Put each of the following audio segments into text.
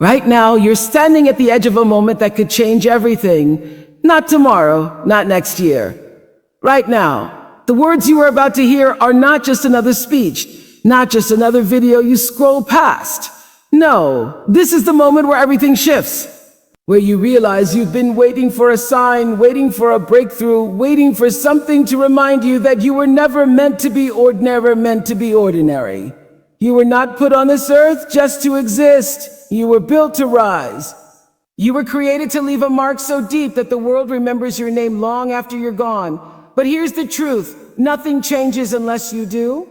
Right now, you're standing at the edge of a moment that could change everything. Not tomorrow, not next year. Right now, the words you are about to hear are not just another speech, not just another video you scroll past. No, this is the moment where everything shifts. Where you realize you've been waiting for a sign, waiting for a breakthrough, waiting for something to remind you that you were never meant to be ordinary. You were not put on this earth just to exist. You were built to rise. You were created to leave a mark so deep that the world remembers your name long after you're gone. But here's the truth. Nothing changes unless you do.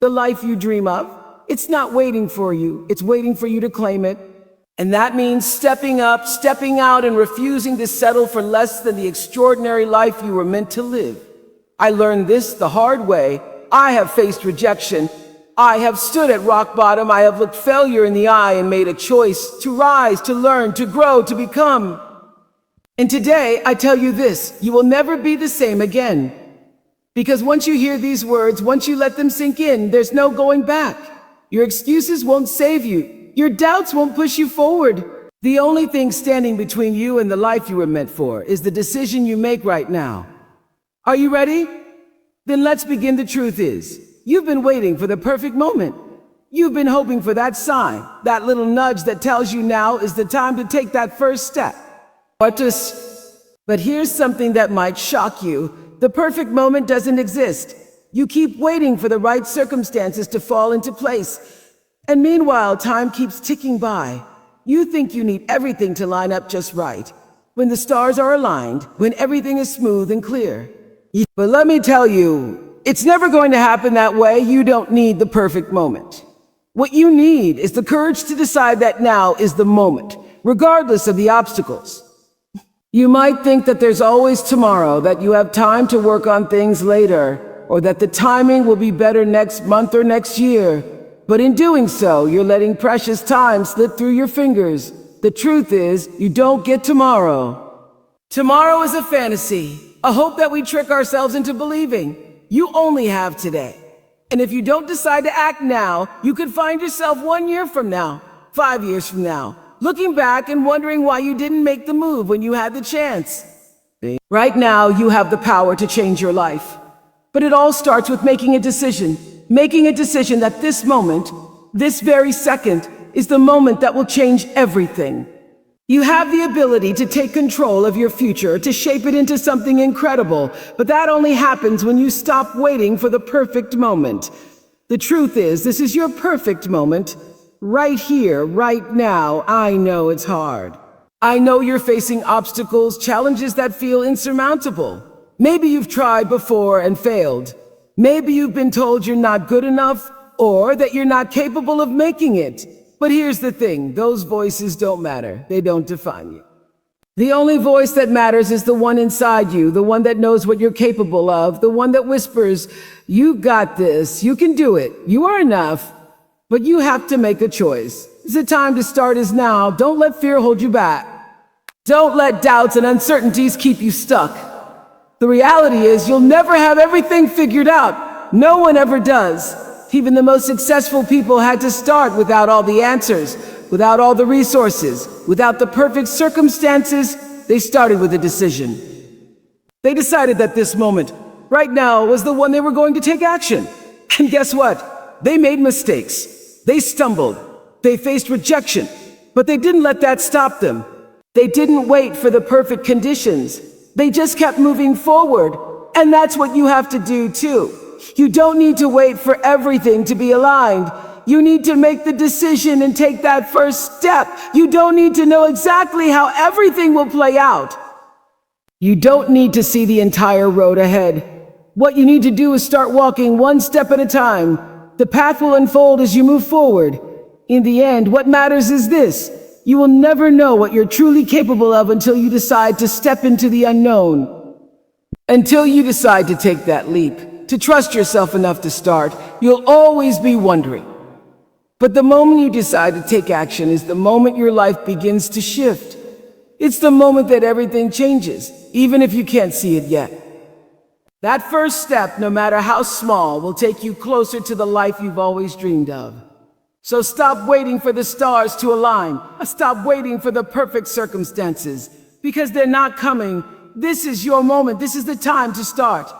The life you dream of, it's not waiting for you. It's waiting for you to claim it. And that means stepping up, stepping out, and refusing to settle for less than the extraordinary life you were meant to live. I learned this the hard way. I have faced rejection. I have stood at rock bottom. I have looked failure in the eye and made a choice to rise, to learn, to grow, to become. And today, I tell you this, you will never be the same again. Because once you hear these words, once you let them sink in, there's no going back. Your excuses won't save you. Your doubts won't push you forward. The only thing standing between you and the life you were meant for is the decision you make right now. Are you ready? Then let's begin. The truth is, you've been waiting for the perfect moment. You've been hoping for that sign, that little nudge that tells you now is the time to take that first step. But here's something that might shock you. The perfect moment doesn't exist. You keep waiting for the right circumstances to fall into place. And meanwhile, time keeps ticking by. You think you need everything to line up just right. When the stars are aligned, when everything is smooth and clear. But let me tell you, it's never going to happen that way. You don't need the perfect moment. What you need is the courage to decide that now is the moment, regardless of the obstacles. You might think that there's always tomorrow, that you have time to work on things later, or that the timing will be better next month or next year. But in doing so, you're letting precious time slip through your fingers. The truth is, you don't get tomorrow. Tomorrow is a fantasy, a hope that we trick ourselves into believing. You only have today. And if you don't decide to act now, you could find yourself 1 year from now, 5 years from now, looking back and wondering why you didn't make the move when you had the chance. Right now, you have the power to change your life. But it all starts with making a decision. Making a decision that this moment, this very second, is the moment that will change everything. You have the ability to take control of your future, to shape it into something incredible, but that only happens when you stop waiting for the perfect moment. The truth is, this is your perfect moment. Right here, right now. I know it's hard. I know you're facing obstacles, challenges that feel insurmountable. Maybe you've tried before and failed. Maybe you've been told you're not good enough, or that you're not capable of making it. But here's the thing, those voices don't matter. They don't define you. The only voice that matters is the one inside you, the one that knows what you're capable of, the one that whispers, you got this, you can do it, you are enough. But you have to make a choice. The time to start is now. Don't let fear hold you back. Don't let doubts and uncertainties keep you stuck. The reality is you'll never have everything figured out. No one ever does. Even the most successful people had to start without all the answers, without all the resources, without the perfect circumstances. They started with a decision. They decided that this moment, right now, was the one they were going to take action. And guess what? They made mistakes. They stumbled. They faced rejection. But they didn't let that stop them. They didn't wait for the perfect conditions. They just kept moving forward. And that's what you have to do too. You don't need to wait for everything to be aligned. You need to make the decision and take that first step. You don't need to know exactly how everything will play out. You don't need to see the entire road ahead. What you need to do is start walking one step at a time. The path will unfold as you move forward. In the end, what matters is this. You will never know what you're truly capable of until you decide to step into the unknown. Until you decide to take that leap, to trust yourself enough to start, you'll always be wondering. But the moment you decide to take action is the moment your life begins to shift. It's the moment that everything changes, even if you can't see it yet. That first step, no matter how small, will take you closer to the life you've always dreamed of. So stop waiting for the stars to align. Stop waiting for the perfect circumstances, because they're not coming. This is your moment. This is the time to start.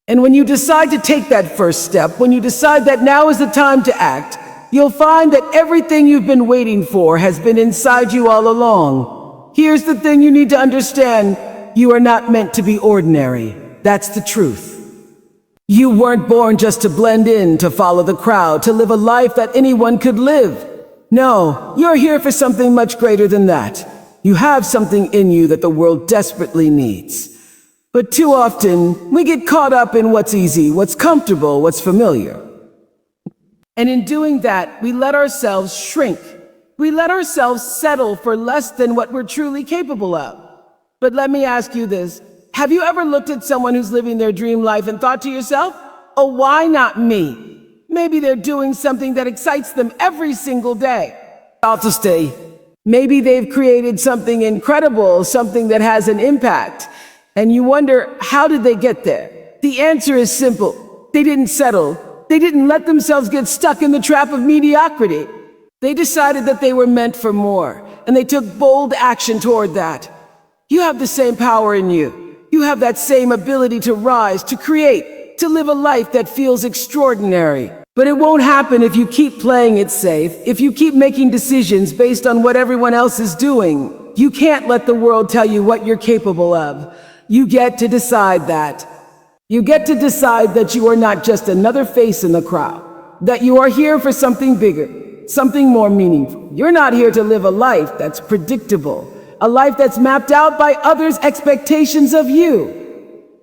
And when you decide to take that first step, when you decide that now is the time to act, you'll find that everything you've been waiting for has been inside you all along. Here's the thing you need to understand. You are not meant to be ordinary. That's the truth. You weren't born just to blend in, to follow the crowd, to live a life that anyone could live. No, you're here for something much greater than that. You have something in you that the world desperately needs. But too often, we get caught up in what's easy, what's comfortable, what's familiar. And in doing that, we let ourselves shrink. We let ourselves settle for less than what we're truly capable of. But let me ask you this. Have you ever looked at someone who's living their dream life and thought to yourself, oh, why not me? Maybe they're doing something that excites them every single day. Also stay. Maybe they've created something incredible, something that has an impact. And you wonder, how did they get there? The answer is simple. They didn't settle. They didn't let themselves get stuck in the trap of mediocrity. They decided that they were meant for more, and they took bold action toward that. You have the same power in you. You have that same ability to rise, to create, to live a life that feels extraordinary. But it won't happen if you keep playing it safe, if you keep making decisions based on what everyone else is doing. You can't let the world tell you what you're capable of. You get to decide that. You get to decide that you are not just another face in the crowd, that you are here for something bigger, something more meaningful. You're not here to live a life that's predictable, a life that's mapped out by others' expectations of you.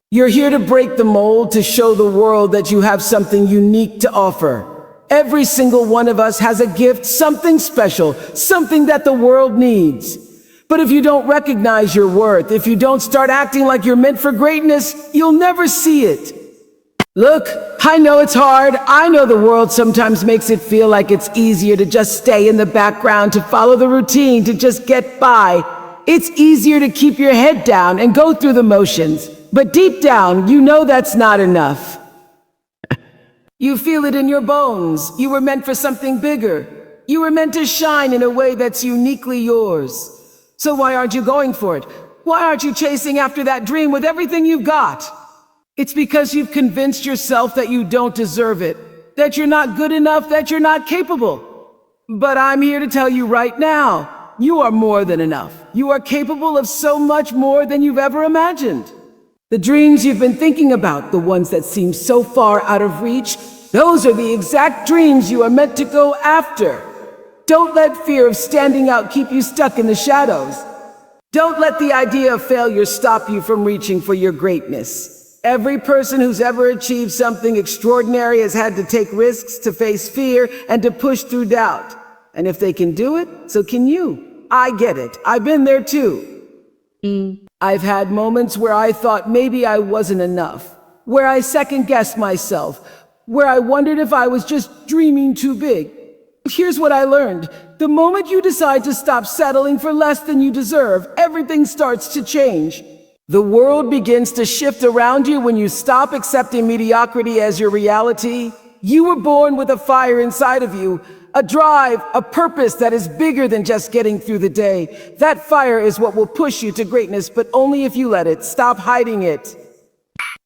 You're here to break the mold, to show the world that you have something unique to offer. Every single one of us has a gift, something special, something that the world needs. But if you don't recognize your worth, if you don't start acting like you're meant for greatness, you'll never see it. Look, I know it's hard. I know the world sometimes makes it feel like it's easier to just stay in the background, to follow the routine, to just get by. It's easier to keep your head down and go through the motions. But deep down, you know that's not enough. You feel it in your bones. You were meant for something bigger. You were meant to shine in a way that's uniquely yours. So why aren't you going for it? Why aren't you chasing after that dream with everything you've got? It's because you've convinced yourself that you don't deserve it, that you're not good enough, that you're not capable. But I'm here to tell you right now, you are more than enough. You are capable of so much more than you've ever imagined. The dreams you've been thinking about, the ones that seem so far out of reach, those are the exact dreams you are meant to go after. Don't let fear of standing out keep you stuck in the shadows. Don't let the idea of failure stop you from reaching for your greatness. Every person who's ever achieved something extraordinary has had to take risks, to face fear, and to push through doubt. And if they can do it, so can you. I get it. I've been there too. I've had moments where I thought maybe I wasn't enough, where I second-guessed myself, where I wondered if I was just dreaming too big. Here's what I learned. The moment you decide to stop settling for less than you deserve, everything starts to change. The world begins to shift around you when you stop accepting mediocrity as your reality. You were born with a fire inside of you, a drive, a purpose that is bigger than just getting through the day. That fire is what will push you to greatness, but only if you let it. Stop hiding it.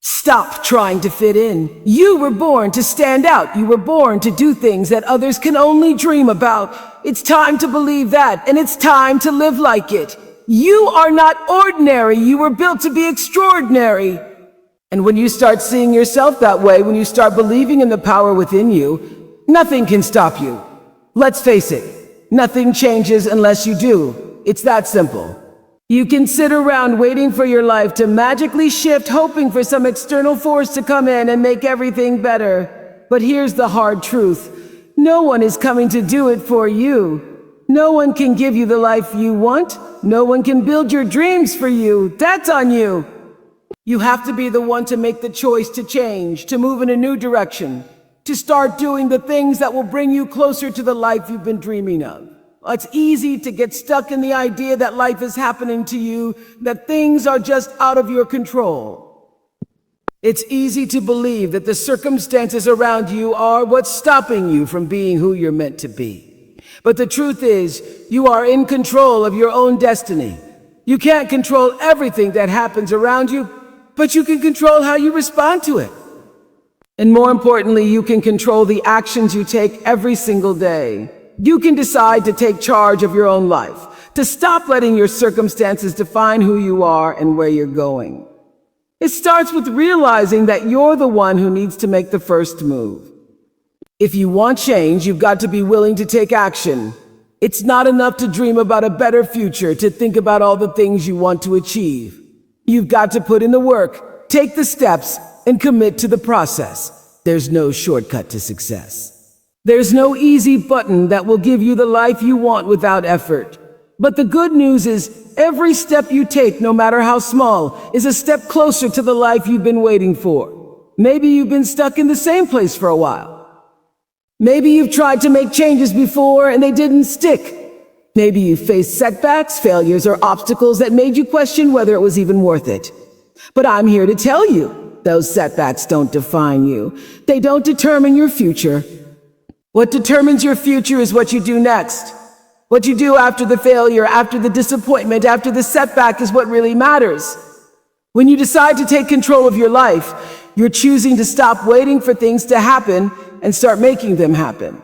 Stop trying to fit in. You were born to stand out. You were born to do things that others can only dream about. It's time to believe that, and it's time to live like it. You are not ordinary. You were built to be extraordinary. And when you start seeing yourself that way, when you start believing in the power within you, nothing can stop you. Let's face it, nothing changes unless you do. It's that simple. You can sit around waiting for your life to magically shift, hoping for some external force to come in and make everything better. But here's the hard truth. No one is coming to do it for you. No one can give you the life you want. No one can build your dreams for you. That's on you. You have to be the one to make the choice to change, to move in a new direction, to start doing the things that will bring you closer to the life you've been dreaming of. It's easy to get stuck in the idea that life is happening to you, that things are just out of your control. It's easy to believe that the circumstances around you are what's stopping you from being who you're meant to be. But the truth is, you are in control of your own destiny. You can't control everything that happens around you, but you can control how you respond to it. And more importantly, you can control the actions you take every single day. You can decide to take charge of your own life, to stop letting your circumstances define who you are and where you're going. It starts with realizing that you're the one who needs to make the first move. If you want change, you've got to be willing to take action. It's not enough to dream about a better future, to think about all the things you want to achieve. You've got to put in the work, take the steps, and commit to the process. There's no shortcut to success. There's no easy button that will give you the life you want without effort. But the good news is, every step you take, no matter how small, is a step closer to the life you've been waiting for. Maybe you've been stuck in the same place for a while. Maybe you've tried to make changes before and they didn't stick. Maybe you faced setbacks, failures, or obstacles that made you question whether it was even worth it. But I'm here to tell you, those setbacks don't define you. They don't determine your future. What determines your future is what you do next. What you do after the failure, after the disappointment, after the setback is what really matters. When you decide to take control of your life, you're choosing to stop waiting for things to happen and start making them happen.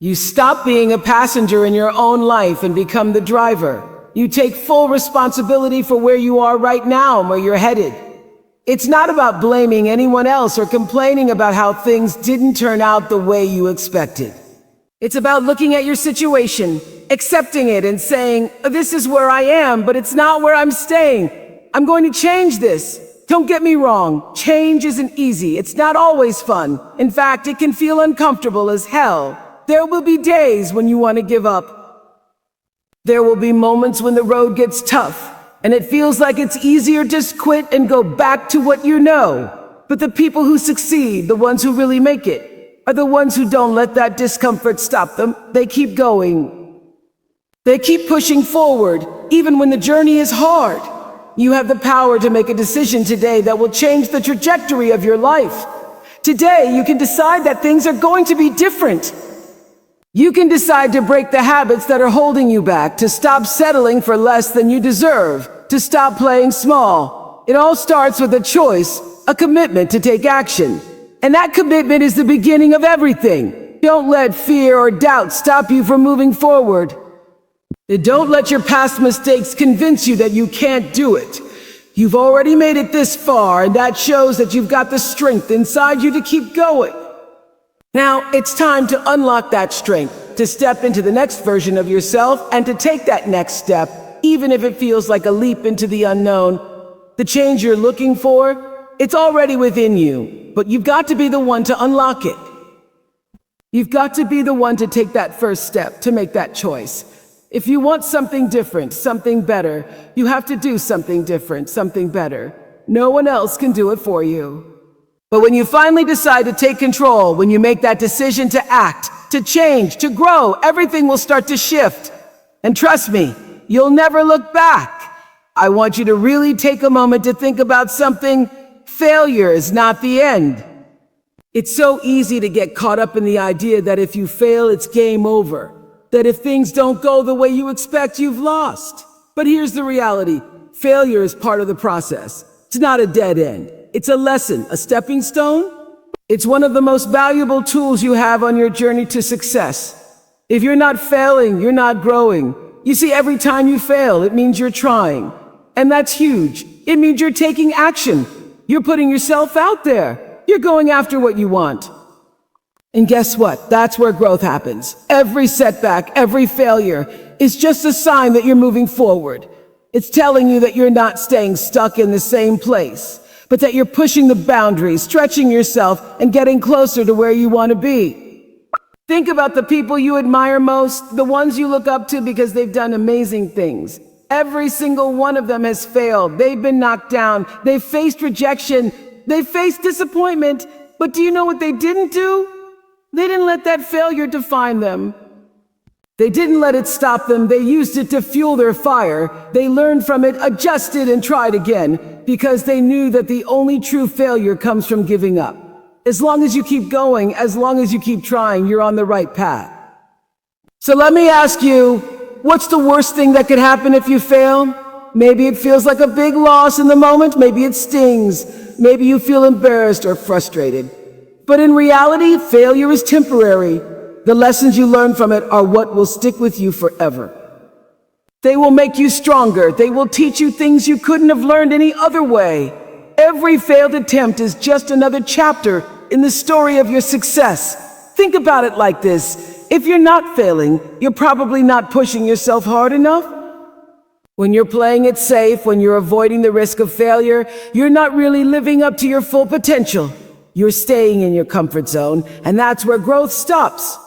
You stop being a passenger in your own life and become the driver. You take full responsibility for where you are right now and where you're headed. It's not about blaming anyone else or complaining about how things didn't turn out the way you expected. It's about looking at your situation, accepting it and saying, this is where I am, but it's not where I'm staying. I'm going to change this. Don't get me wrong, change isn't easy. It's not always fun. In fact, it can feel uncomfortable as hell. There will be days when you want to give up. There will be moments when the road gets tough and it feels like it's easier to just quit and go back to what you know. But the people who succeed, the ones who really make it, are the ones who don't let that discomfort stop them. They keep going. They keep pushing forward, even when the journey is hard. You have the power to make a decision today that will change the trajectory of your life. Today, you can decide that things are going to be different. You can decide to break the habits that are holding you back, to stop settling for less than you deserve, to stop playing small. It all starts with a choice, a commitment to take action. And that commitment is the beginning of everything. Don't let fear or doubt stop you from moving forward. Don't let your past mistakes convince you that you can't do it. You've already made it this far, and that shows that you've got the strength inside you to keep going. Now, it's time to unlock that strength, to step into the next version of yourself, and to take that next step, even if it feels like a leap into the unknown. The change you're looking for, it's already within you, but you've got to be the one to unlock it. You've got to be the one to take that first step, to make that choice. If you want something different, something better, you have to do something different, something better. No one else can do it for you. But when you finally decide to take control, when you make that decision to act, to change, to grow, everything will start to shift. And trust me, you'll never look back. I want you to really take a moment to think about something. Failure is not the end. It's so easy to get caught up in the idea that if you fail, it's game over. That if things don't go the way you expect, you've lost. But here's the reality. Failure is part of the process. It's not a dead end. It's a lesson, a stepping stone. It's one of the most valuable tools you have on your journey to success. If you're not failing, you're not growing. You see, every time you fail, it means you're trying. And that's huge. It means you're taking action. You're putting yourself out there. You're going after what you want. And guess what? That's where growth happens. Every setback, every failure is just a sign that you're moving forward. It's telling you that you're not staying stuck in the same place, but that you're pushing the boundaries, stretching yourself, and getting closer to where you want to be. Think about the people you admire most, the ones you look up to because they've done amazing things. Every single one of them has failed. They've been knocked down. They've faced rejection. They've faced disappointment. But do you know what they didn't do? They didn't let that failure define them. They didn't let it stop them, they used it to fuel their fire. They learned from it, adjusted, and tried again, because they knew that the only true failure comes from giving up. As long as you keep going, as long as you keep trying, you're on the right path. So let me ask you, what's the worst thing that could happen if you fail? Maybe it feels like a big loss in the moment, maybe it stings, maybe you feel embarrassed or frustrated. But in reality, failure is temporary. The lessons you learn from it are what will stick with you forever. They will make you stronger. They will teach you things you couldn't have learned any other way. Every failed attempt is just another chapter in the story of your success. Think about it like this. If you're not failing, you're probably not pushing yourself hard enough. When you're playing it safe, when you're avoiding the risk of failure, you're not really living up to your full potential. You're staying in your comfort zone, and that's where growth stops.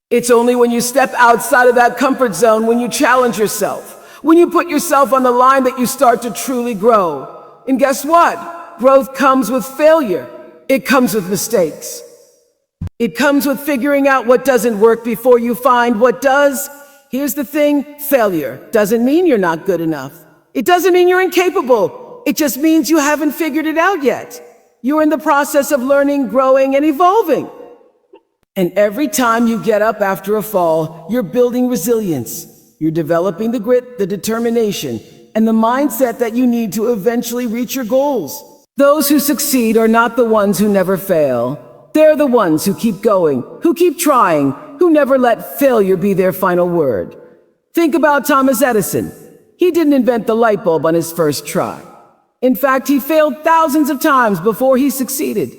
It's only when you step outside of that comfort zone, when you challenge yourself, when you put yourself on the line, that you start to truly grow. And guess what? Growth comes with failure. It comes with mistakes. It comes with figuring out what doesn't work before you find what does. Here's the thing, failure doesn't mean you're not good enough. It doesn't mean you're incapable. It just means you haven't figured it out yet. You're in the process of learning, growing, and evolving. And every time you get up after a fall, you're building resilience. You're developing the grit, the determination, and the mindset that you need to eventually reach your goals. Those who succeed are not the ones who never fail. They're the ones who keep going, who keep trying, who never let failure be their final word. Think about Thomas Edison. He didn't invent the light bulb on his first try. In fact, he failed thousands of times before he succeeded.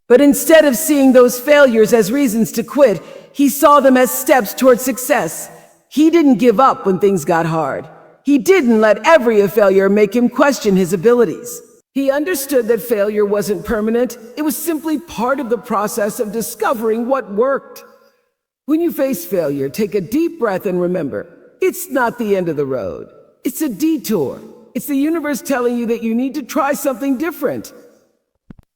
But instead of seeing those failures as reasons to quit, he saw them as steps toward success. He didn't give up when things got hard. He didn't let every failure make him question his abilities. He understood that failure wasn't permanent. It was simply part of the process of discovering what worked. When you face failure, take a deep breath and remember, it's not the end of the road. It's a detour. It's the universe telling you that you need to try something different.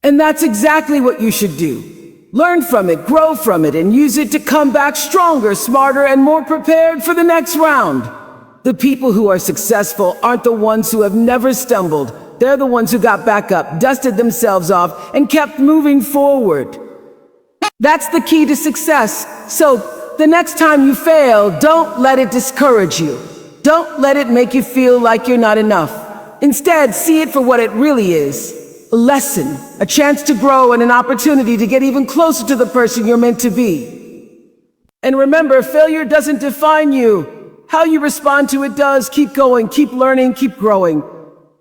And that's exactly what you should do. Learn from it, grow from it, and use it to come back stronger, smarter, and more prepared for the next round. The people who are successful aren't the ones who have never stumbled. They're the ones who got back up, dusted themselves off, and kept moving forward. That's the key to success. So, the next time you fail, don't let it discourage you. Don't let it make you feel like you're not enough. Instead, see it for what it really is. A lesson, a chance to grow, and an opportunity to get even closer to the person you're meant to be. And remember, failure doesn't define you. How you respond to it does. Keep going, keep learning, keep growing.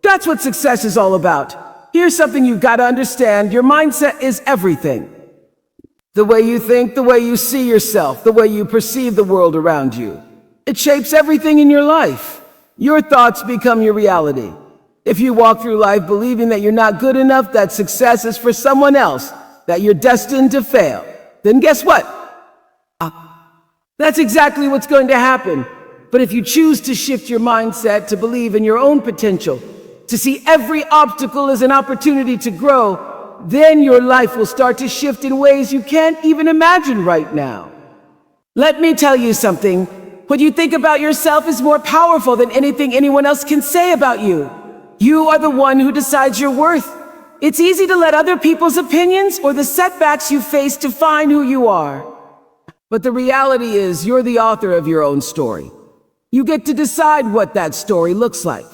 That's what success is all about. Here's something you've got to understand. Your mindset is everything. The way you think, the way you see yourself, the way you perceive the world around you. It shapes everything in your life. Your thoughts become your reality. If you walk through life believing that you're not good enough, that success is for someone else, that you're destined to fail, then guess what? That's exactly what's going to happen. But if you choose to shift your mindset to believe in your own potential, to see every obstacle as an opportunity to grow, then your life will start to shift in ways you can't even imagine right now. Let me tell you something. What you think about yourself is more powerful than anything anyone else can say about you. You are the one who decides your worth. It's easy to let other people's opinions or the setbacks you face define who you are. But the reality is, you're the author of your own story. You get to decide what that story looks like.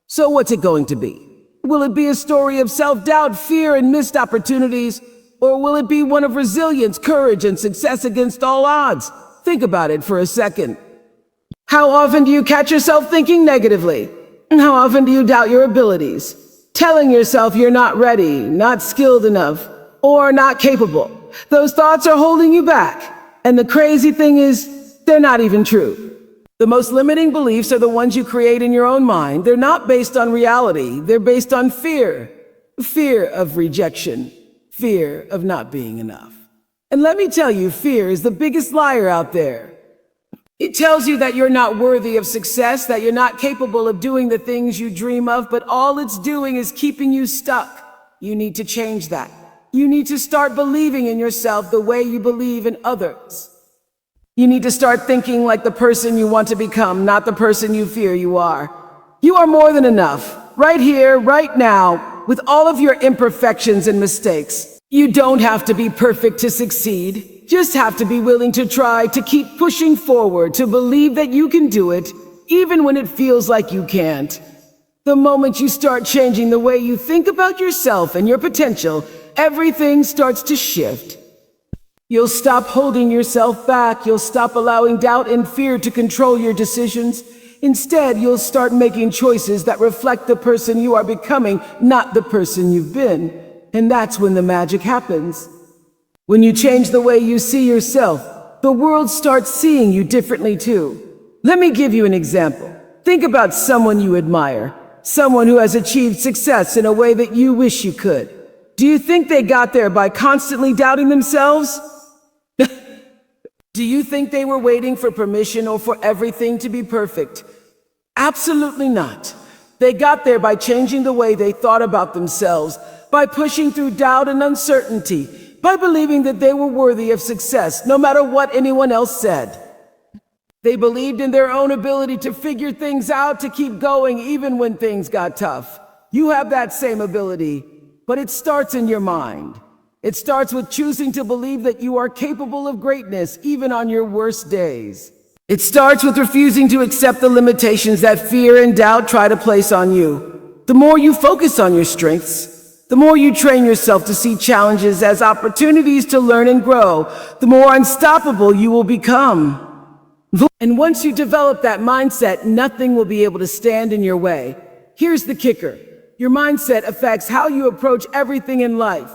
So what's it going to be? Will it be a story of self-doubt, fear, and missed opportunities? Or will it be one of resilience, courage, and success against all odds? Think about it for a second. How often do you catch yourself thinking negatively? And how often do you doubt your abilities? Telling yourself you're not ready, not skilled enough, or not capable. Those thoughts are holding you back. And the crazy thing is, they're not even true. The most limiting beliefs are the ones you create in your own mind. They're not based on reality. They're based on fear. Fear of rejection. Fear of not being enough. And let me tell you, fear is the biggest liar out there. It tells you that you're not worthy of success, that you're not capable of doing the things you dream of, but all it's doing is keeping you stuck. You need to change that. You need to start believing in yourself the way you believe in others. You need to start thinking like the person you want to become, not the person you fear you are. You are more than enough, right here, right now, with all of your imperfections and mistakes. You don't have to be perfect to succeed. Just have to be willing to try, to keep pushing forward, to believe that you can do it, even when it feels like you can't. The moment you start changing the way you think about yourself and your potential, everything starts to shift. You'll stop holding yourself back. You'll stop allowing doubt and fear to control your decisions. Instead, you'll start making choices that reflect the person you are becoming, not the person you've been. And that's when the magic happens. When you change the way you see yourself, the world starts seeing you differently too. Let me give you an example. Think about someone you admire, someone who has achieved success in a way that you wish you could. Do you think they got there by constantly doubting themselves? Do you think they were waiting for permission or for everything to be perfect? Absolutely not. They got there by changing the way they thought about themselves, by pushing through doubt and uncertainty, by believing that they were worthy of success, no matter what anyone else said. They believed in their own ability to figure things out, to keep going even when things got tough. You have that same ability, but it starts in your mind. It starts with choosing to believe that you are capable of greatness, even on your worst days. It starts with refusing to accept the limitations that fear and doubt try to place on you. The more you focus on your strengths, the more you train yourself to see challenges as opportunities to learn and grow, the more unstoppable you will become. And once you develop that mindset, nothing will be able to stand in your way. Here's the kicker. Your mindset affects how you approach everything in life.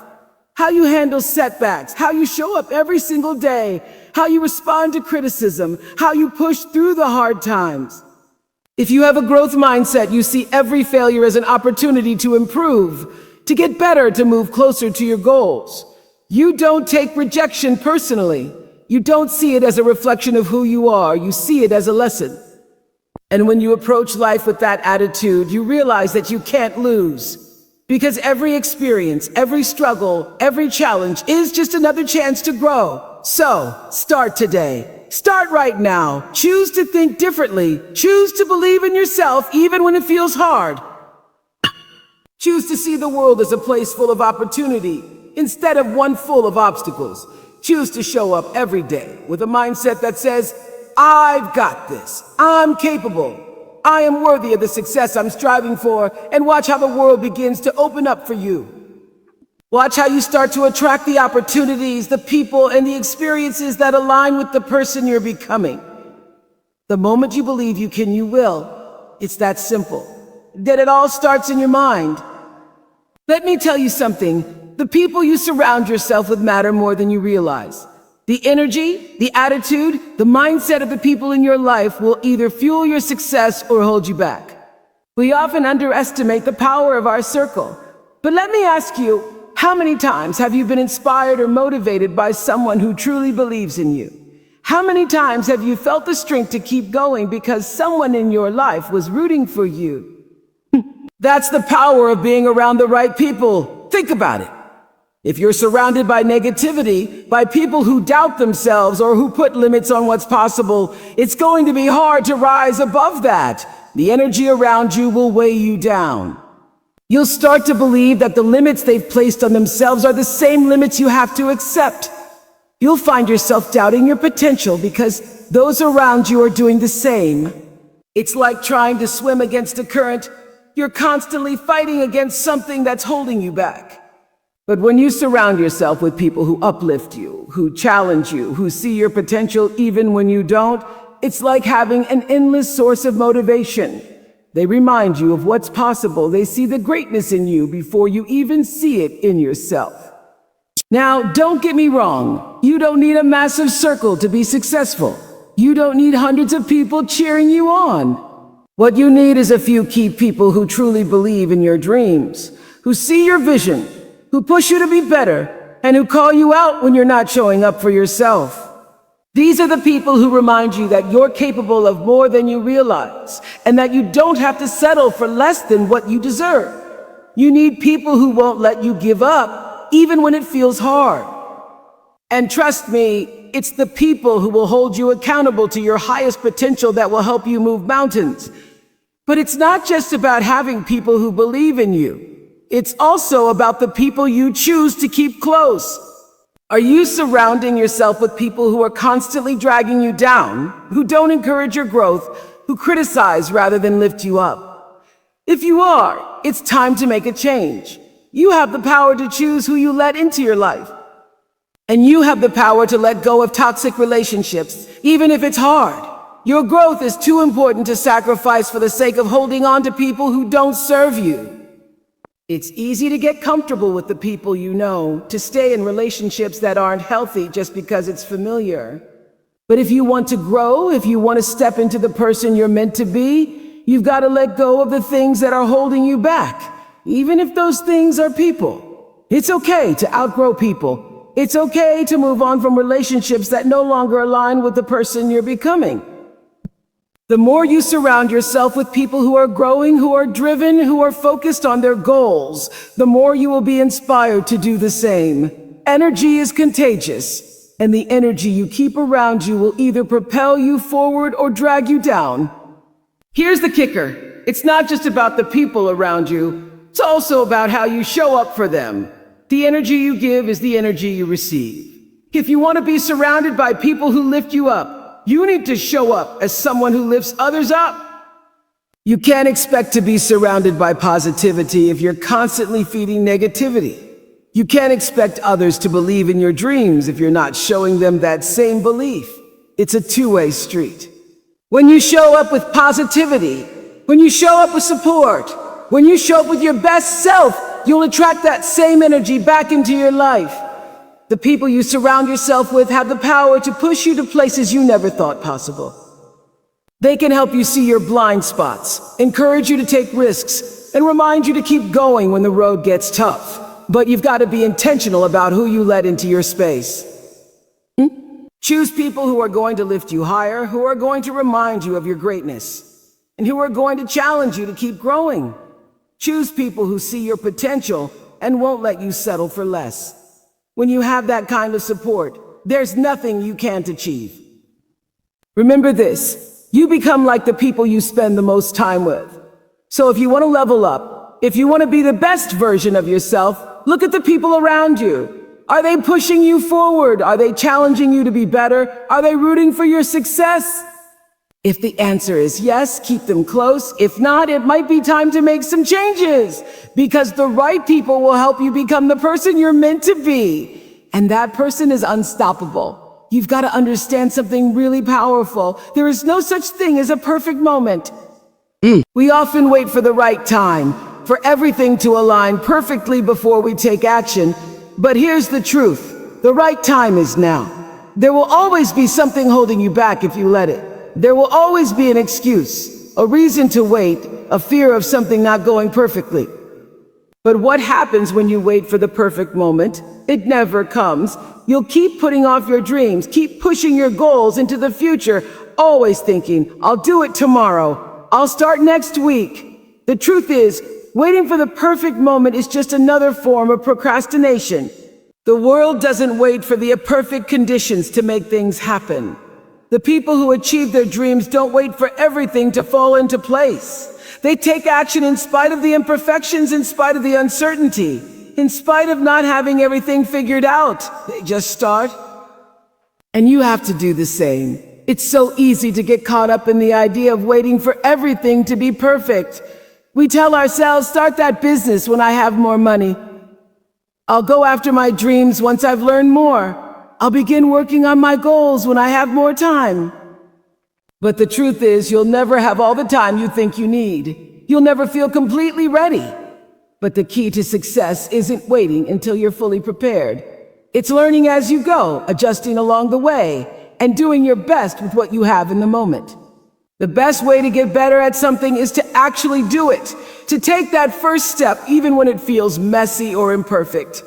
How you handle setbacks, how you show up every single day, how you respond to criticism, how you push through the hard times. If you have a growth mindset, you see every failure as an opportunity to improve, to get better, to move closer to your goals. You don't take rejection personally. You don't see it as a reflection of who you are. You see it as a lesson. And when you approach life with that attitude, you realize that you can't lose. Because every experience, every struggle, every challenge is just another chance to grow. So, start today. Start right now. Choose to think differently. Choose to believe in yourself even when it feels hard. Choose to see the world as a place full of opportunity instead of one full of obstacles. Choose to show up every day with a mindset that says, I've got this. I'm capable. I am worthy of the success I'm striving for, and watch how the world begins to open up for you. Watch how you start to attract the opportunities, the people, and the experiences that align with the person you're becoming. The moment you believe you can, you will. It's that simple. That it all starts in your mind. Let me tell you something. The people you surround yourself with matter more than you realize. The energy, the attitude, the mindset of the people in your life will either fuel your success or hold you back. We often underestimate the power of our circle. But let me ask you, how many times have you been inspired or motivated by someone who truly believes in you? How many times have you felt the strength to keep going because someone in your life was rooting for you? That's the power of being around the right people. Think about it. If you're surrounded by negativity, by people who doubt themselves or who put limits on what's possible, it's going to be hard to rise above that. The energy around you will weigh you down. You'll start to believe that the limits they've placed on themselves are the same limits you have to accept. You'll find yourself doubting your potential because those around you are doing the same. It's like trying to swim against a current. You're constantly fighting against something that's holding you back. But when you surround yourself with people who uplift you, who challenge you, who see your potential even when you don't, it's like having an endless source of motivation. They remind you of what's possible. They see the greatness in you before you even see it in yourself. Now, don't get me wrong. You don't need a massive circle to be successful. You don't need hundreds of people cheering you on. What you need is a few key people who truly believe in your dreams, who see your vision, who push you to be better, and who call you out when you're not showing up for yourself. These are the people who remind you that you're capable of more than you realize, and that you don't have to settle for less than what you deserve. You need people who won't let you give up, even when it feels hard. And trust me, It's the people who will hold you accountable to your highest potential that will help you move mountains. But it's not just about having people who believe in you. It's also about the people you choose to keep close. Are you surrounding yourself with people who are constantly dragging you down, who don't encourage your growth, who criticize rather than lift you up? If you are, it's time to make a change. You have the power to choose who you let into your life. And you have the power to let go of toxic relationships, even if it's hard. Your growth is too important to sacrifice for the sake of holding on to people who don't serve you. It's easy to get comfortable with the people you know, to stay in relationships that aren't healthy just because it's familiar. But if you want to grow, if you want to step into the person you're meant to be, you've got to let go of the things that are holding you back, even if those things are people. It's okay to outgrow people. It's okay to move on from relationships that no longer align with the person you're becoming. The more you surround yourself with people who are growing, who are driven, who are focused on their goals, the more you will be inspired to do the same. Energy is contagious, and the energy you keep around you will either propel you forward or drag you down. Here's the kicker. It's not just about the people around you. It's also about how you show up for them. The energy you give is the energy you receive. If you want to be surrounded by people who lift you up, you need to show up as someone who lifts others up. You can't expect to be surrounded by positivity if you're constantly feeding negativity. You can't expect others to believe in your dreams if you're not showing them that same belief. It's a two-way street. When you show up with positivity, when you show up with support, when you show up with your best self, you'll attract that same energy back into your life. The people you surround yourself with have the power to push you to places you never thought possible. They can help you see your blind spots, encourage you to take risks, and remind you to keep going when the road gets tough. But you've got to be intentional about who you let into your space. Choose people who are going to lift you higher, who are going to remind you of your greatness, and who are going to challenge you to keep growing. Choose people who see your potential and won't let you settle for less. When you have that kind of support, there's nothing you can't achieve. Remember this, you become like the people you spend the most time with. So if you want to level up, if you want to be the best version of yourself, look at the people around you. Are they pushing you forward? Are they challenging you to be better? Are they rooting for your success? If the answer is yes, keep them close. If not, it might be time to make some changes, because the right people will help you become the person you're meant to be. And that person is unstoppable. You've got to understand something really powerful. There is no such thing as a perfect moment. We often wait for the right time, for everything to align perfectly before we take action. But here's the truth. The right time is now. There will always be something holding you back if you let it. There will always be an excuse, a reason to wait, a fear of something not going perfectly. But what happens when you wait for the perfect moment? It never comes. You'll keep putting off your dreams, keep pushing your goals into the future, always thinking, I'll do it tomorrow, I'll start next week. The truth is, waiting for the perfect moment is just another form of procrastination. The world doesn't wait for the perfect conditions to make things happen. The people who achieve their dreams don't wait for everything to fall into place. They take action in spite of the imperfections, in spite of the uncertainty, in spite of not having everything figured out. They just start. And you have to do the same. It's so easy to get caught up in the idea of waiting for everything to be perfect. We tell ourselves, start that business when I have more money. I'll go after my dreams once I've learned more. I'll begin working on my goals when I have more time. But the truth is, you'll never have all the time you think you need. You'll never feel completely ready. But the key to success isn't waiting until you're fully prepared. It's learning as you go, adjusting along the way, and doing your best with what you have in the moment. The best way to get better at something is to actually do it, to take that first step even when it feels messy or imperfect.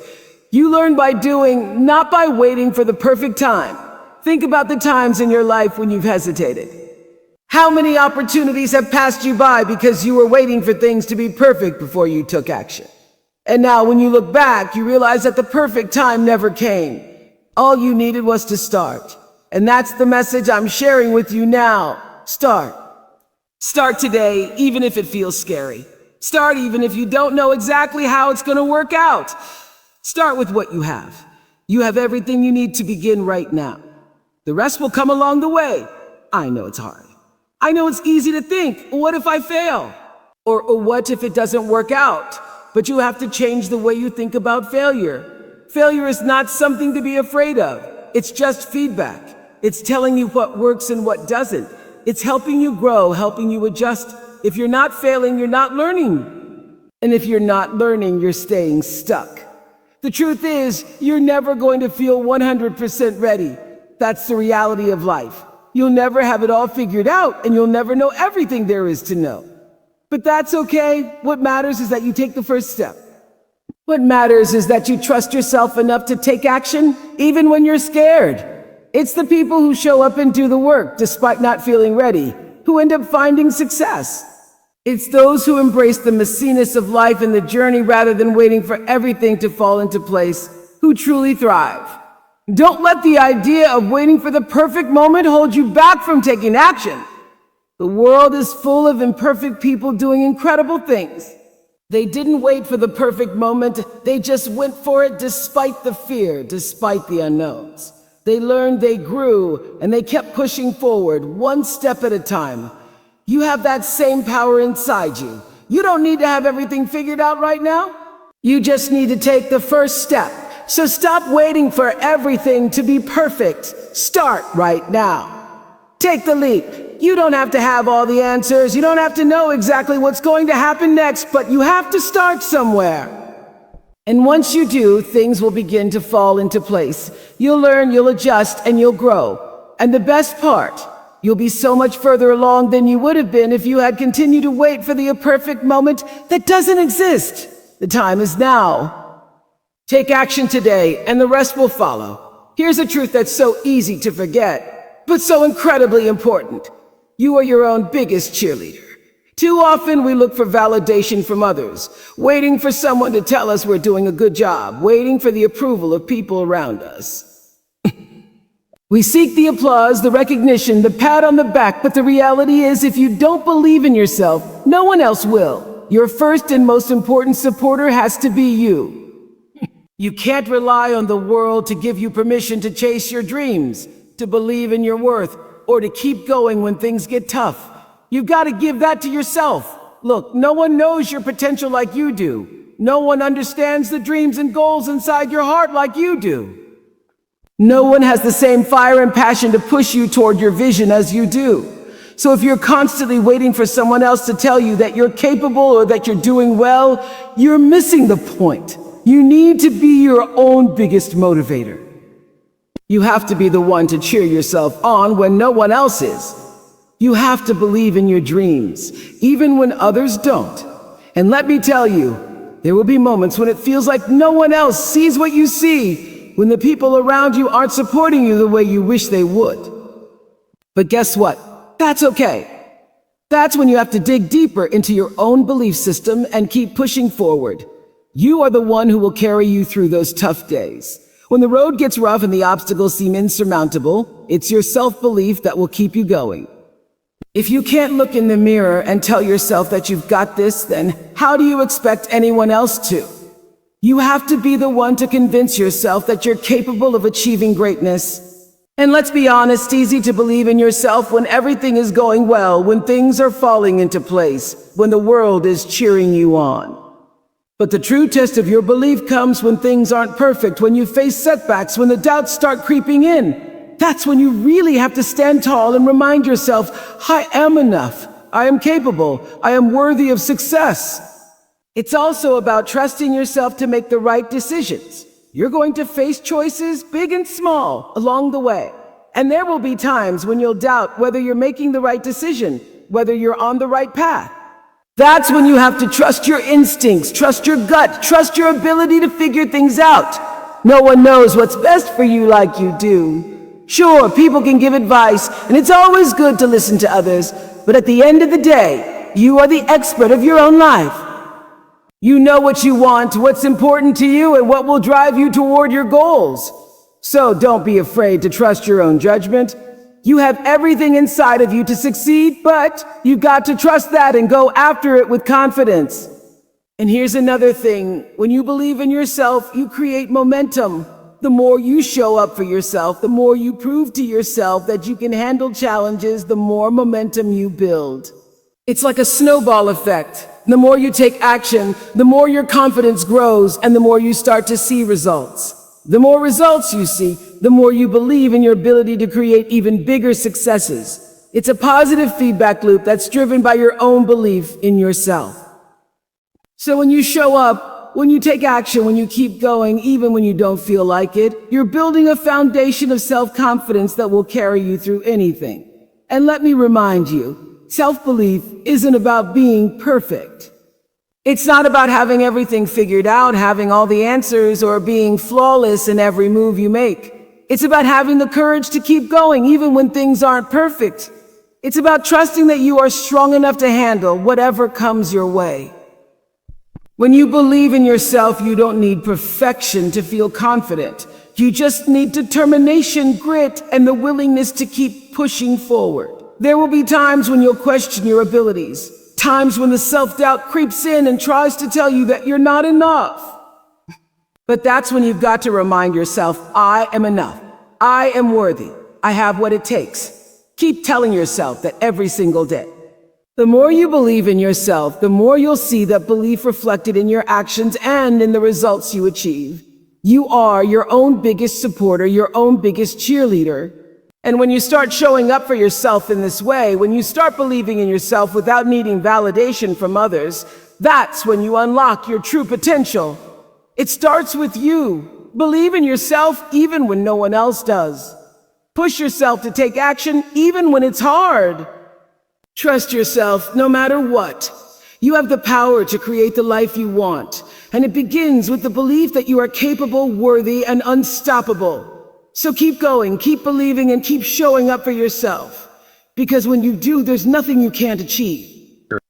You learn by doing, not by waiting for the perfect time. Think about the times in your life when you've hesitated. How many opportunities have passed you by because you were waiting for things to be perfect before you took action? And now when you look back, you realize that the perfect time never came. All you needed was to start. And that's the message I'm sharing with you now. Start. Start today, even if it feels scary. Start even if you don't know exactly how it's going to work out. Start with what you have. You have everything you need to begin right now. The rest will come along the way. I know it's hard. I know it's easy to think, what if I fail? Or what if it doesn't work out? But you have to change the way you think about failure. Failure is not something to be afraid of. It's just feedback. It's telling you what works and what doesn't. It's helping you grow, helping you adjust. If you're not failing, you're not learning. And if you're not learning, you're staying stuck. The truth is, you're never going to feel 100% ready. That's the reality of life. You'll never have it all figured out, and you'll never know everything there is to know. But that's okay. What matters is that you take the first step. What matters is that you trust yourself enough to take action, even when you're scared. It's the people who show up and do the work, despite not feeling ready, who end up finding success. It's those who embrace the messiness of life and the journey rather than waiting for everything to fall into place, who truly thrive. Don't let the idea of waiting for the perfect moment hold you back from taking action. The world is full of imperfect people doing incredible things. They didn't wait for the perfect moment, they just went for it despite the fear, despite the unknowns. They learned, they grew, and they kept pushing forward, one step at a time. You have that same power inside you. You don't need to have everything figured out right now. You just need to take the first step. So stop waiting for everything to be perfect. Start right now. Take the leap. You don't have to have all the answers. You don't have to know exactly what's going to happen next, but you have to start somewhere. And once you do, things will begin to fall into place. You'll learn, you'll adjust, and you'll grow. And the best part, you'll be so much further along than you would have been if you had continued to wait for the perfect moment that doesn't exist. The time is now. Take action today, and the rest will follow. Here's a truth that's so easy to forget, but so incredibly important. You are your own biggest cheerleader. Too often we look for validation from others, waiting for someone to tell us we're doing a good job, waiting for the approval of people around us. We seek the applause, the recognition, the pat on the back, but the reality is if you don't believe in yourself, no one else will. Your first and most important supporter has to be you. You can't rely on the world to give you permission to chase your dreams, to believe in your worth, or to keep going when things get tough. You've got to give that to yourself. Look, no one knows your potential like you do. No one understands the dreams and goals inside your heart like you do. No one has the same fire and passion to push you toward your vision as you do. So if you're constantly waiting for someone else to tell you that you're capable or that you're doing well, you're missing the point. You need to be your own biggest motivator. You have to be the one to cheer yourself on when no one else is. You have to believe in your dreams, even when others don't. And let me tell you, there will be moments when it feels like no one else sees what you see, when the people around you aren't supporting you the way you wish they would. But guess what? That's okay. That's when you have to dig deeper into your own belief system and keep pushing forward. You are the one who will carry you through those tough days. When the road gets rough and the obstacles seem insurmountable, it's your self-belief that will keep you going. If you can't look in the mirror and tell yourself that you've got this, then how do you expect anyone else to? You have to be the one to convince yourself that you're capable of achieving greatness. And let's be honest, easy to believe in yourself when everything is going well, when things are falling into place, when the world is cheering you on. But the true test of your belief comes when things aren't perfect, when you face setbacks, when the doubts start creeping in. That's when you really have to stand tall and remind yourself, I am enough, I am capable, I am worthy of success. It's also about trusting yourself to make the right decisions. You're going to face choices, big and small, along the way. And there will be times when you'll doubt whether you're making the right decision, whether you're on the right path. That's when you have to trust your instincts, trust your gut, trust your ability to figure things out. No one knows what's best for you like you do. Sure, people can give advice, and it's always good to listen to others, but at the end of the day, you are the expert of your own life. You know what you want, what's important to you, and what will drive you toward your goals. So don't be afraid to trust your own judgment. You have everything inside of you to succeed, but you've got to trust that and go after it with confidence. And here's another thing. When you believe in yourself, you create momentum. The more you show up for yourself, the more you prove to yourself that you can handle challenges, the more momentum you build. It's like a snowball effect. The more you take action, the more your confidence grows and the more you start to see results. The more results you see, the more you believe in your ability to create even bigger successes. It's a positive feedback loop that's driven by your own belief in yourself. So when you show up, when you take action, when you keep going, even when you don't feel like it, you're building a foundation of self-confidence that will carry you through anything. And let me remind you, self-belief isn't about being perfect. It's not about having everything figured out, having all the answers, or being flawless in every move you make. It's about having the courage to keep going, even when things aren't perfect. It's about trusting that you are strong enough to handle whatever comes your way. When you believe in yourself, you don't need perfection to feel confident. You just need determination, grit, and the willingness to keep pushing forward. There will be times when you'll question your abilities, times when the self-doubt creeps in and tries to tell you that you're not enough. But that's when you've got to remind yourself, I am enough. I am worthy. I have what it takes. Keep telling yourself that every single day. The more you believe in yourself, the more you'll see that belief reflected in your actions and in the results you achieve. You are your own biggest supporter, your own biggest cheerleader. And when you start showing up for yourself in this way, when you start believing in yourself without needing validation from others, that's when you unlock your true potential. It starts with you. Believe in yourself even when no one else does. Push yourself to take action even when it's hard. Trust yourself no matter what. You have the power to create the life you want, and it begins with the belief that you are capable, worthy, and unstoppable. So keep going, keep believing, and keep showing up for yourself. Because when you do, there's nothing you can't achieve.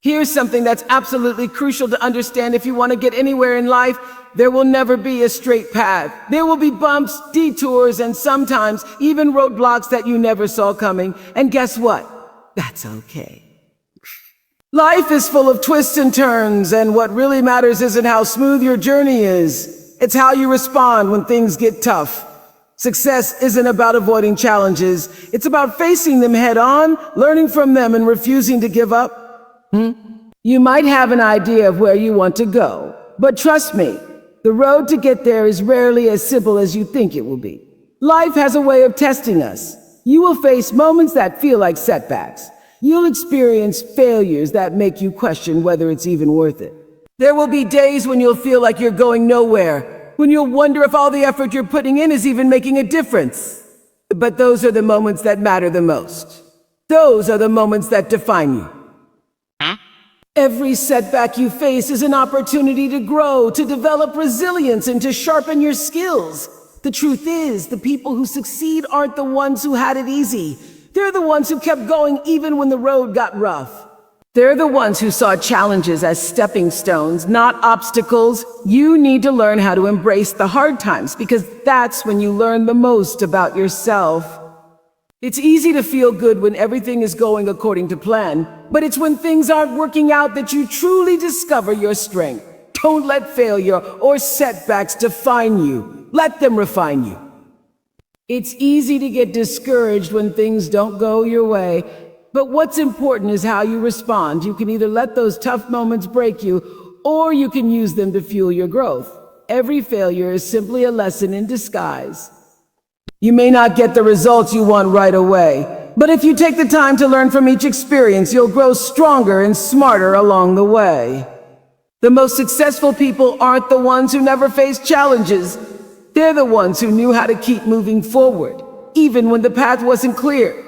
Here's something that's absolutely crucial to understand if you want to get anywhere in life. There will never be a straight path. There will be bumps, detours, and sometimes even roadblocks that you never saw coming. And guess what? That's okay. Life is full of twists and turns, and what really matters isn't how smooth your journey is. It's how you respond when things get tough. Success isn't about avoiding challenges. It's about facing them head on, learning from them, and refusing to give up. You might have an idea of where you want to go, but trust me, the road to get there is rarely as simple as you think it will be. Life has a way of testing us. You will face moments that feel like setbacks. You'll experience failures that make you question whether it's even worth it. There will be days when you'll feel like you're going nowhere, when you'll wonder if all the effort you're putting in is even making a difference. But those are the moments that matter the most. Those are the moments that define you. Every setback you face is an opportunity to grow, to develop resilience, and to sharpen your skills. The truth is, the people who succeed aren't the ones who had it easy. They're the ones who kept going even when the road got rough. They're the ones who saw challenges as stepping stones, not obstacles. You need to learn how to embrace the hard times because that's when you learn the most about yourself. It's easy to feel good when everything is going according to plan, but it's when things aren't working out that you truly discover your strength. Don't let failure or setbacks define you. Let them refine you. It's easy to get discouraged when things don't go your way, but what's important is how you respond. You can either let those tough moments break you, or you can use them to fuel your growth. Every failure is simply a lesson in disguise. You may not get the results you want right away, but if you take the time to learn from each experience, you'll grow stronger and smarter along the way. The most successful people aren't the ones who never faced challenges. They're the ones who knew how to keep moving forward, even when the path wasn't clear.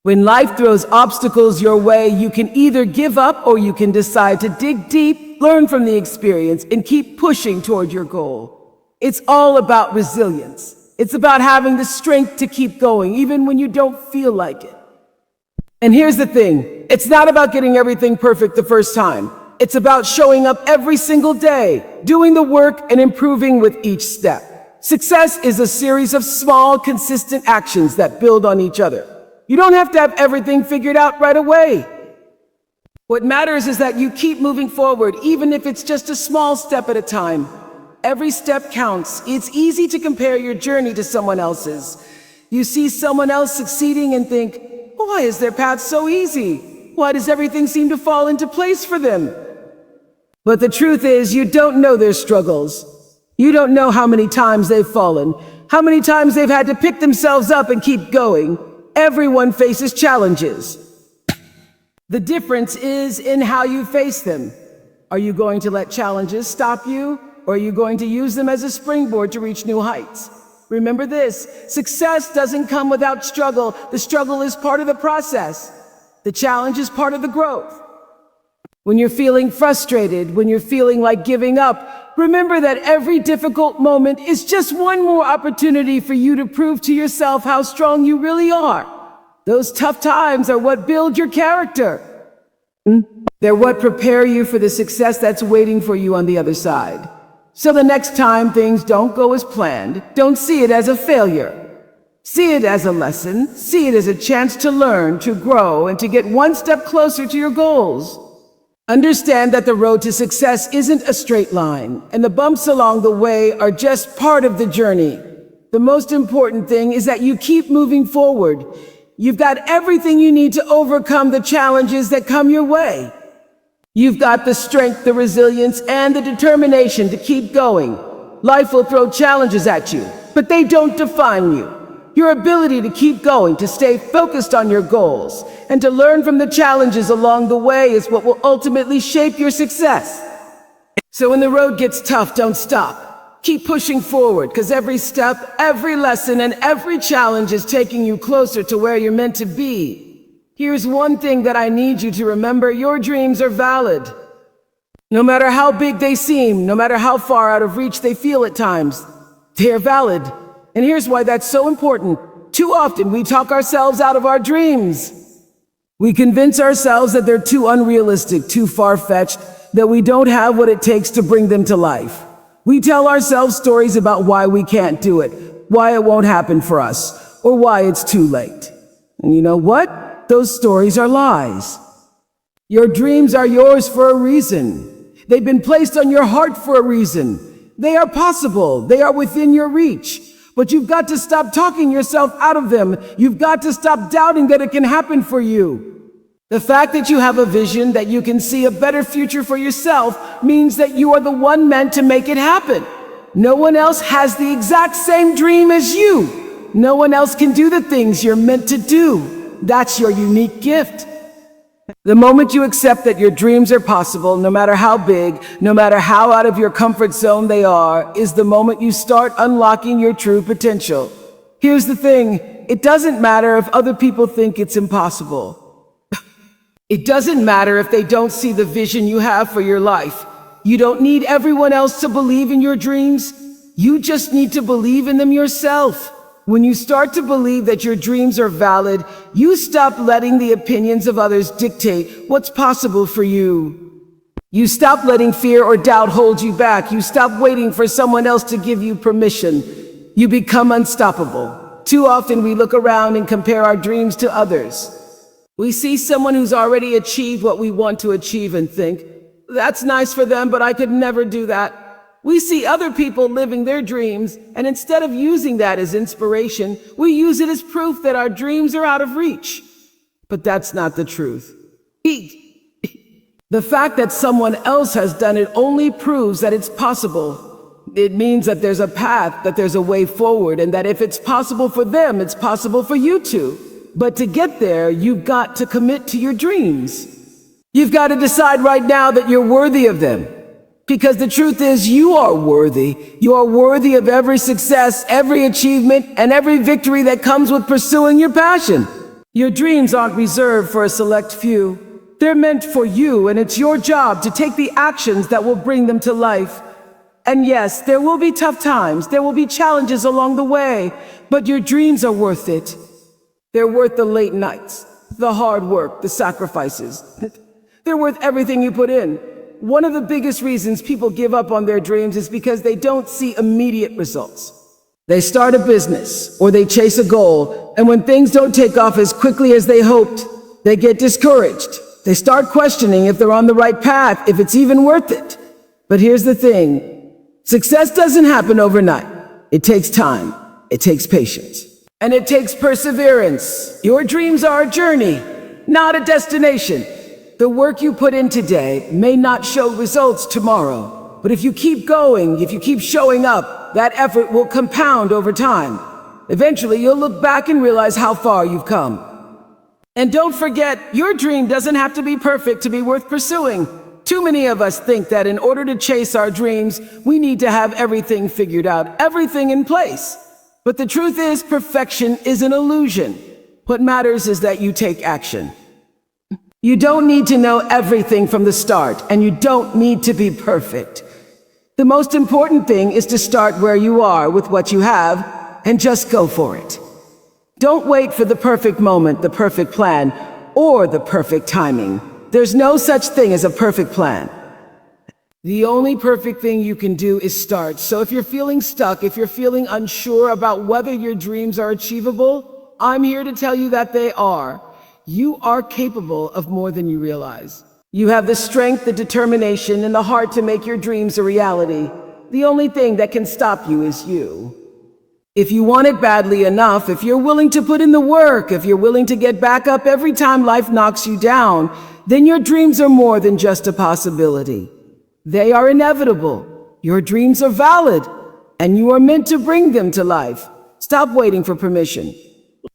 When life throws obstacles your way, you can either give up or you can decide to dig deep, learn from the experience, and keep pushing toward your goal. It's all about resilience. It's about having the strength to keep going, even when you don't feel like it. And here's the thing, it's not about getting everything perfect the first time. It's about showing up every single day, doing the work and improving with each step. Success is a series of small, consistent actions that build on each other. You don't have to have everything figured out right away. What matters is that you keep moving forward, even if it's just a small step at a time. Every step counts. It's easy to compare your journey to someone else's. You see someone else succeeding and think, why is their path so easy? Why does everything seem to fall into place for them? But the truth is, you don't know their struggles. You don't know how many times they've fallen, how many times they've had to pick themselves up and keep going. Everyone faces challenges. The difference is in how you face them. Are you going to let challenges stop you, or are you going to use them as a springboard to reach new heights? Remember this, success doesn't come without struggle. The struggle is part of the process. The challenge is part of the growth. When you're feeling frustrated, when you're feeling like giving up, remember that every difficult moment is just one more opportunity for you to prove to yourself how strong you really are. Those tough times are what build your character. They're what prepare you for the success that's waiting for you on the other side. So the next time things don't go as planned, don't see it as a failure. See it as a lesson. See it as a chance to learn, to grow, and to get one step closer to your goals. Understand that the road to success isn't a straight line, and the bumps along the way are just part of the journey. The most important thing is that you keep moving forward. You've got everything you need to overcome the challenges that come your way. You've got the strength, the resilience, and the determination to keep going. Life will throw challenges at you, but they don't define you. Your ability to keep going, to stay focused on your goals, and to learn from the challenges along the way is what will ultimately shape your success. So when the road gets tough, don't stop. Keep pushing forward, because every step, every lesson, and every challenge is taking you closer to where you're meant to be. Here's one thing that I need you to remember: your dreams are valid. No matter how big they seem, no matter how far out of reach they feel at times, they're valid. And here's why that's so important. Too often we talk ourselves out of our dreams. We convince ourselves that they're too unrealistic, too far-fetched, that we don't have what it takes to bring them to life. We tell ourselves stories about why we can't do it, why it won't happen for us, or why it's too late. And you know what? Those stories are lies. Your dreams are yours for a reason. They've been placed on your heart for a reason. They are possible. They are within your reach. But you've got to stop talking yourself out of them. You've got to stop doubting that it can happen for you. The fact that you have a vision, that you can see a better future for yourself, means that you are the one meant to make it happen. No one else has the exact same dream as you. No one else can do the things you're meant to do. That's your unique gift. The moment you accept that your dreams are possible, no matter how big, no matter how out of your comfort zone they are, is the moment you start unlocking your true potential. Here's the thing, it doesn't matter if other people think it's impossible. It doesn't matter if they don't see the vision you have for your life. You don't need everyone else to believe in your dreams. You just need to believe in them yourself. When you start to believe that your dreams are valid, you stop letting the opinions of others dictate what's possible for you. You stop letting fear or doubt hold you back. You stop waiting for someone else to give you permission. You become unstoppable. Too often we look around and compare our dreams to others. We see someone who's already achieved what we want to achieve and think, that's nice for them, but I could never do that. We see other people living their dreams, and instead of using that as inspiration, we use it as proof that our dreams are out of reach. But that's not the truth. The fact that someone else has done it only proves that it's possible. It means that there's a path, that there's a way forward, and that if it's possible for them, it's possible for you too. But to get there, you've got to commit to your dreams. You've got to decide right now that you're worthy of them. Because the truth is, you are worthy. You are worthy of every success, every achievement, and every victory that comes with pursuing your passion. Your dreams aren't reserved for a select few. They're meant for you, and it's your job to take the actions that will bring them to life. And yes, there will be tough times. There will be challenges along the way, but your dreams are worth it. They're worth the late nights, the hard work, the sacrifices. They're worth everything you put in. One of the biggest reasons people give up on their dreams is because they don't see immediate results. They start a business or they chase a goal, and when things don't take off as quickly as they hoped, they get discouraged. They start questioning if they're on the right path, if it's even worth it. But here's the thing. Success doesn't happen overnight. It takes time. It takes patience. And it takes perseverance. Your dreams are a journey, not a destination. The work you put in today may not show results tomorrow. But if you keep going, if you keep showing up, that effort will compound over time. Eventually, you'll look back and realize how far you've come. And don't forget, your dream doesn't have to be perfect to be worth pursuing. Too many of us think that in order to chase our dreams, we need to have everything figured out, everything in place. But the truth is, perfection is an illusion. What matters is that you take action. You don't need to know everything from the start, and you don't need to be perfect. The most important thing is to start where you are with what you have, and just go for it. Don't wait for the perfect moment, the perfect plan, or the perfect timing. There's no such thing as a perfect plan. The only perfect thing you can do is start. So if you're feeling stuck, if you're feeling unsure about whether your dreams are achievable, I'm here to tell you that they are. You are capable of more than you realize. You have the strength, the determination, and the heart to make your dreams a reality. The only thing that can stop you is you. If you want it badly enough, if you're willing to put in the work, if you're willing to get back up every time life knocks you down, then your dreams are more than just a possibility. They are inevitable. Your dreams are valid, and you are meant to bring them to life. Stop waiting for permission.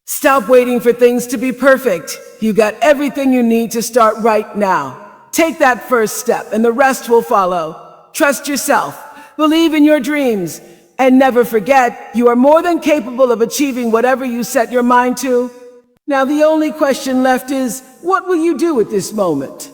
Stop waiting for things to be perfect. You got everything you need to start right now. Take that first step, and the rest will follow. Trust yourself, believe in your dreams, and never forget, you are more than capable of achieving whatever you set your mind to. Now, the only question left is, what will you do at this moment?